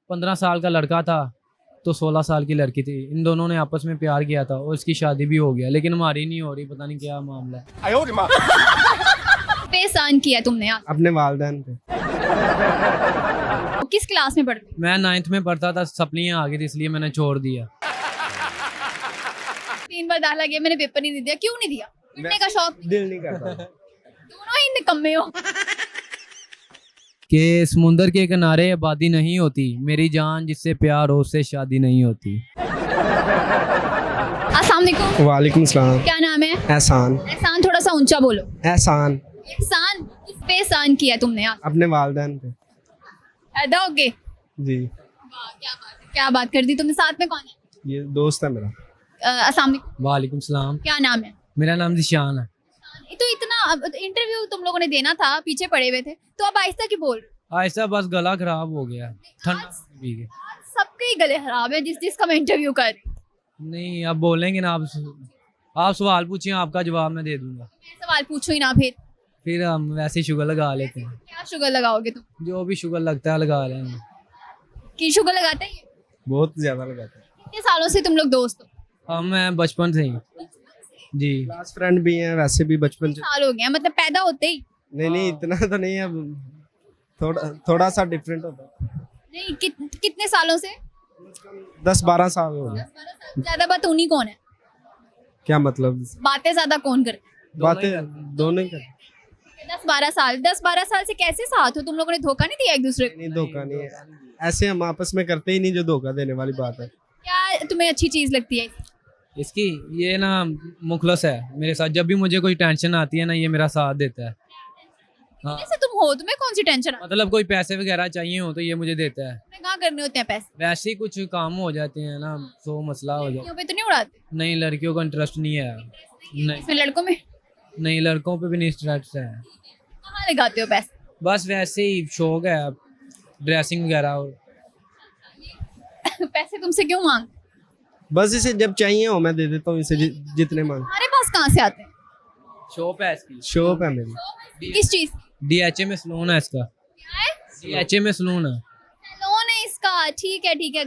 15 साल का लड़का था तो 16 साल की लड़की थी। इन दोनों ने आपस में प्यार किया था और इसकी शादी भी हो गया, लेकिन हमारी नहीं हो रही, पता नहीं क्या मामला है। पे एहसान किया तुमने यार? अपने वालिदैन पे। किस क्लास में पढ़ते हो? मैं 9th में पढ़ता था, सप्लियाँ आ गई थी इसलिए मैंने छोड़ दिया। 3 बार दाखिला गया, मैंने पेपर नहीं दिया। क्यों नहीं दिया? पढ़ने का शौक? दिल नहीं करता। दोनों ही निकम्मे हो। कि समुंदर के किनारे आबादी नहीं होती, मेरी जान जिससे प्यार हो उससे शादी नहीं होती। अस्सलाम वालेकुम। वालेकुम सलाम। क्या नाम है? एहसान। एहसान, थोड़ा सा ऊंचा बोलो। एहसान। एहसान, किस पे एहसान किया तुमने यार? अपने वालिदैन पे। पैदा हो गए? जी। वाह, क्या बात है, क्या बात कर दी तुमने। साथ में कौन है? ये दोस्त है मेरा। अस्सलाम वालेकुम। वालेकुम सलाम। क्या नाम है? मेरा नाम जिशान है। तो इतना इंटरव्यू तुम लोगों ने देना था, पीछे पड़े हुए थे, तो अब आहिस्ता क्यों बोल रहे हो? ऐसा बस गला खराब हो गया, ठंडा पी के। सबके ही गले खराब है जिसका मैं इंटरव्यू कर रही हूँ। नहीं, अब बोलेंगे ना, आप सवाल पूछिए, आपका जवाब मैं दे दूंगा। मैं सवाल पूछूं ही ना फिर हम वैसे शुगर लगा लेते हैं। क्या शुगर लगाओगे तुम? जो भी शुगर लगता है लगा लेंगे। की शुगर लगाते हैं? बहुत ज्यादा लगाता है। कितने सालों से तुम लोग दोस्त हो? हम मैं बचपन से ही जी। क्लास फ्रेंड भी हैं, वैसे भी बचपन से। साल हो गया मतलब पैदा होते ही? नहीं इतना तो नहीं है, थोड़ा सा डिफरेंट होता है। नहीं, कितने सालों से? 10-12 साल हो गए। ज्यादा बात उन्हीं कौन है? क्या मतलब? बातें ज्यादा कौन करे? बातें दोनों ही करते। 10-12 साल से कैसे साथ हो? तुम लोगों ने धोखा नहीं दिया एक दूसरे को? नहीं, धोखा नहीं है, ऐसे हम आपस में करते ही नहीं जो धोखा देने वाली बात है। क्या तुम्हें अच्छी चीज लगती है? इसकी ये ना मुखलस है मेरे साथ, जब भी मुझे कोई टेंशन आती है ना ये मेरा साथ देता है। हाँ, जैसे तुम हो, तुम्हें कौन सी टेंशन है? मतलब कोई पैसे वगैरह चाहिए हो तो ये मुझे देता है। तुम्हें कहाँ करने होते हैं पैसे? वैसे ही कुछ काम हो जाते हैं ना, तो मसला हो जाता लड़कियों पे तो नहीं उड़ाते? है। नहीं, लड़कियों का इंटरेस्ट नहीं है। नहीं इसमें लड़कों में नहीं, लड़कों पे भी नहीं इंटरेस्ट है। कहाँ लगाते हो पैसे? बस वैसे ही शौक है, ड्रेसिंग वगैरह। और पैसे तुमसे क्यों मांग? बस इसे जब चाहिए हो मैं दे देता हूँ, इसे जितने मांग। हमारे पास कहाँ से आते हैं? शॉप है इसकी, शॉप है मेरी। किस चीज? DHA में सलून है इसका। क्या है? DHA में सलून है सैलून है इसका? ठीक है।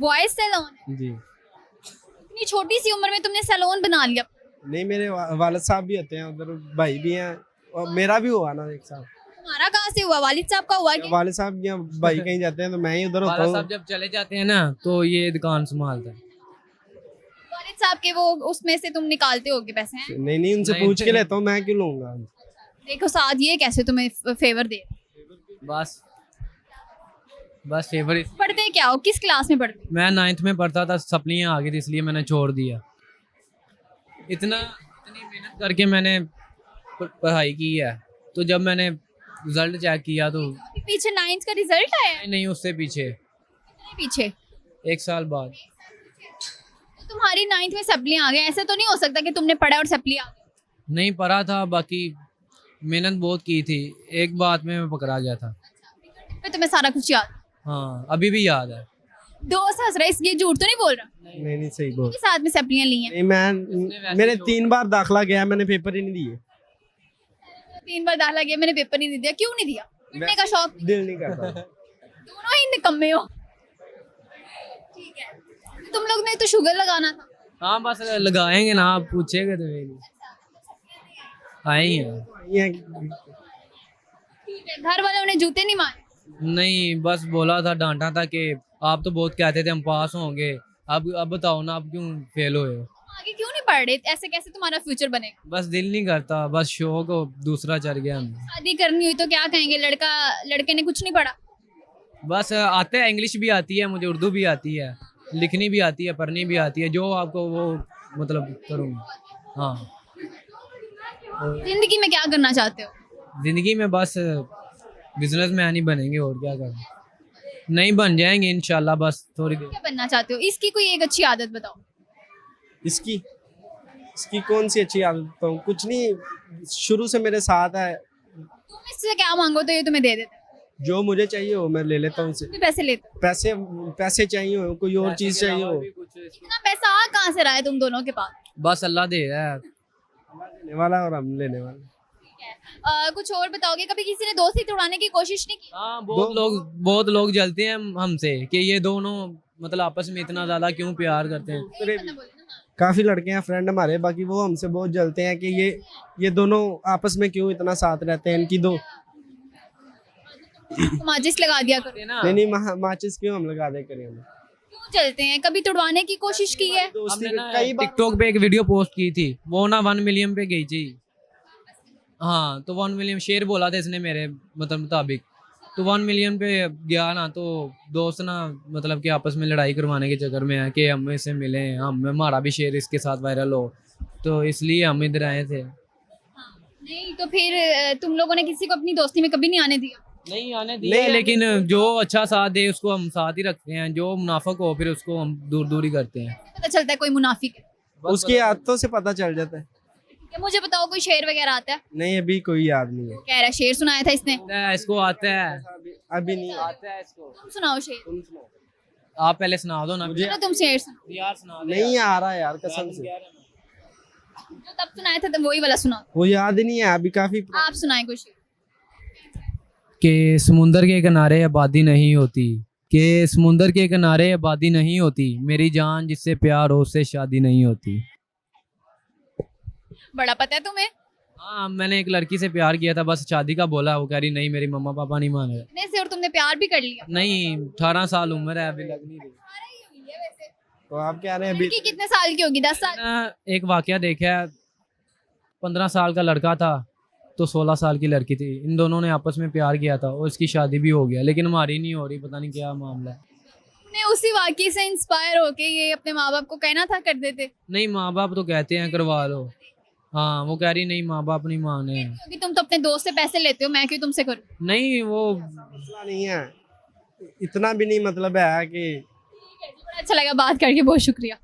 बॉयज सैलून है? जी। इतनी छोटी सी उम्र में तुमने सैलून बना लिया? नहीं, मेरे वालिद साहब भी होते हैं उधर, भाई भी हैं, और मेरा भी हुआ ना एक साथ। तुम्हारा कहाँ से हुआ? वालिद साहब का हुआ? वालिद साहब या भाई कहीं जाते हैं तो मैं ही उधर होता वाला हूँ। साहब जब चले जाते हैं ना तो ये दुकान संभालता है। वालिद साहब के वो उसमें से तुम निकालते होगे पैसे हैं? नहीं, उनसे नहीं, पूछ के लेता हूँ, मैं क्यों लूंगा। देखो साथ ये कैसे तुम्हें फेवर दे। बस फेवरेट। पढ़ते क्या हो? किस क्लास में पढ़ते? मैं 9th में पढ़ता था, सप्लियाँ आ गई थी इसलिए मैंने छोड़ दिया। इतनी मेहनत करके मैंने पढ़ाई की है, तो जब मैंने रिजल्ट चेक किया तो अभी पीछे 9th का रिजल्ट आया? नहीं, उससे पीछे कितने पीछे? 1 साल बाद। तो तुम्हारी 9th में सप्लियाँ आ गए, ऐसे तो नहीं हो सकता कि तुमने पढ़ा और सप्लियाँ आ गई? नहीं पढ़ा था, बाकी मेहनत बहुत की थी, एक बात में मैं पकड़ा गया था। फिर तुम्हें सारा कुछ याद? हाँ, अभी भी याद है। दोस्त हंस रहा है, ये झूठ तो नहीं बोल रहा? नहीं सही बोल। के साथ में सप्लियाँ ली हैं? नहीं, मैं मेरे 3 बार दाखला गया, मैंने पेपर ही नहीं दिए। 3 बार दाखिला गया, मैंने पेपर नहीं दिया। क्यों नहीं दिया? पढ़ने का शौक? दिल नहीं करता। दोनों ही निकम्मे हो। ठीक है, तुम लोग ने तो शुगर लगाना था। हाँ, बस लगाएंगे ना, आप पूछेंगे तो मेरी आए ही हैं। ये ठीक है, घर वालों ने जूते नहीं मारे? नहीं, बस बोला था, डांटा था कि आप तो बहुत कहते थे हम पास होंगे, अब बताओ ना आप क्यों फेल हुए हो। आगे क्यों नहीं पढ़ रहे? ऐसे कैसे तुम्हारा फ्यूचर बनेगा? बस दिल नहीं करता, बस शौक हो, दूसरा चढ़ गया हमें। शादी करनी हुई तो क्या कहेंगे? लड़के ने कुछ नहीं पढ़ा? बस आते हैं, इंग्लिश भी आती है मुझे, उर्दू भी आती है, लिखनी भी आती है, पढ़नी भी आती है, जो आपको वो मतलब करूँगा। हाँ, जिंदगी में क्या करना चाहते हो? जिंदगी में बस बिजनेसमैन ही बनेंगे, और क्या करें, नहीं बन जाएंगे इंशाल्लाह, बस थोड़ी देर। क्या बनना चाहते हो? इसकी कोई एक अच्छी आदत बताओ। इसकी कौन सी अच्छी आदत बताऊं? कुछ नहीं, शुरू से मेरे साथ है। तुम इससे क्या मांगो तो ये तुम्हें दे देता है? जो मुझे चाहिए हो मैं ले लेता हूँ उसे। तुम भी पैसे लेते हो? पैसे चाहिए हो, कोई और चीज चाहिए हो। इतना पैसा आ कहाँ से रहा है तुम दोनों के पास? बस अल्लाह दे रहा है। देने वाला और हम लेने वाले। कुछ और बताओगे, कभी किसी ने दोस्ती तोड़ाने की कोशिश नहीं की? हाँ, बहुत लोग जलते हैं हमसे कि ये दोनों मतलब आपस में इतना ज्यादा क्यों प्यार करते हैं। एक बंदा बोले ना, हाँ। काफी लड़के हैं फ्रेंड हमारे, बाकी वो हमसे बहुत जलते हैं कि ये दोनों आपस में क्यों इतना साथ रहते हैं, इनकी दो माचिस लगा दिया करो। ना नहीं माचिस क्यों हम लगा दे करें हम क्यों चलते हैं? कभी तुड़वाने की कोशिश की है? दोस्ती हमने ना कई बार टिकटॉक पे एक वीडियो पोस्ट की थी, वो ना 1 मिलियन पे गई थी। हाँ, तो 1 मिलियन शेयर बोला था इसने मेरे मतलब मुताबिक, तो 1 मिलियन पे गया ना, तो दोस्त ना मतलब कि आपस में लड़ाई करवाने के चक्कर में है कि हम इससे मिले, हम हमारा भी शेयर इसके साथ वायरल हो, तो इसलिए हम इधर आए थे। नहीं तो फिर तुम लोगों ने किसी को अपनी दोस्ती में कभी नहीं आने दिया? नहीं आने दिया, लेकिन जो अच्छा साथ दे उसको हम साथ ही रखते हैं, जो मुनाफिक हो फिर उसको हम दूर ही करते हैं। पता चलता है कोई मुनाफिक है? उसकी आदतों से पता चल जाता है। क्या मुझे बताओ, कोई शेर वगैरह आता है? नहीं अभी कोई याद नहीं है, कह रहा है शेर सुनाया था इसने। इसको आता है, अभी नहीं आता है इसको। तुम सुनाओ शेर। तुम सुनाओ। आप पहले सुना दो ना। चलो तुम शेर सुनाओ। यार सुना दे नहीं आ रहा यार कसम से, जो तब सुनाया था तो वही वाला सुनाओ। वो याद ही नहीं है अभी काफी। आप सुनाए कोई शेर। कि समुंदर के किनारे आबादी नहीं होती, कि समुंदर के किनारे आबादी नहीं होती, मेरी जान जिससे प्यार हो उससे शादी नहीं होती। बड़ा पता है तुम्हें? हाँ, मैंने एक लड़की से प्यार किया था, बस शादी का बोला, वो कह रही नहीं मेरे मम्मा पापा नहीं मान रहे। इतने से और तुमने प्यार भी कर लिया? नहीं, 18 साल उम्र है, अभी लग नहीं रही। तो आप क्या रहे हैं अभी? लड़की कितने साल की होगी? 10 साल? मैंने एक वाकया देखा है, 15 साल का लड़का था तो 16 साल की लड़की थी, इन दोनों ने आपस में प्यार किया था और इसकी शादी भी हो गया, लेकिन हमारी नहीं हो रही, पता नहीं क्या मामला है। तुमने उसी वाकये से इंस्पायर होके ये अपने माँ बाप को कहना था, कर देते? नहीं, माँ बाप तो कहते हैं करवा लो। हाँ, वो कह रही नहीं माँ बाप नहीं माने हैं। क्योंकि तुम तो अपने दोस्त से पैसे लेते हो, मैं क्यों तुमसे करूँ? नहीं, वो मसला नहीं है, इतना भी नहीं मतलब है कि बड़ा अच्छा लगा बात करके, बहुत शुक्रिया।